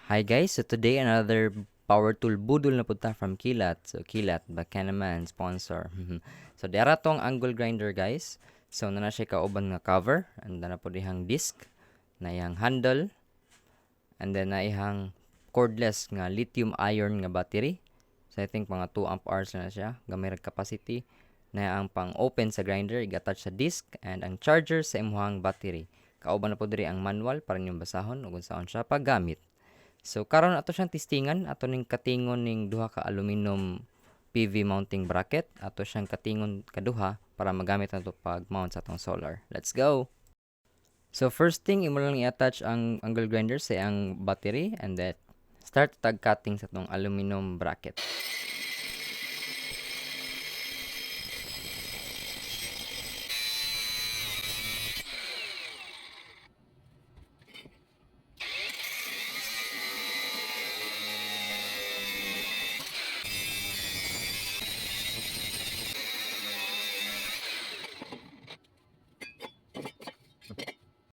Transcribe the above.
Hi guys, so today another power tool budol na punta from Keelat. So Keelat, baka naman, sponsor. So dara tong angle grinder guys. So na siya kauban nga cover, and na po dihang disc, na ihang handle, and then na ihang cordless nga lithium ion nga battery. So I think mga 2 amp hours na siya, gamay ra capacity. Na ang pang open sa grinder, i-attach sa disc, and ang charger sa imuhang battery. Kauban na po diri ang manual para ninyong basahon ug unsaon siya paggamit. So karon ato siyang testingan, ato ning katingon ning duha ka aluminum PV mounting bracket, ato siyang katingon kaduha para magamit nato pag mount sa atong solar. Let's go. So first thing, imo lang i-attach ang angle grinder sa ang battery, and then start tag cutting sa atong aluminum bracket.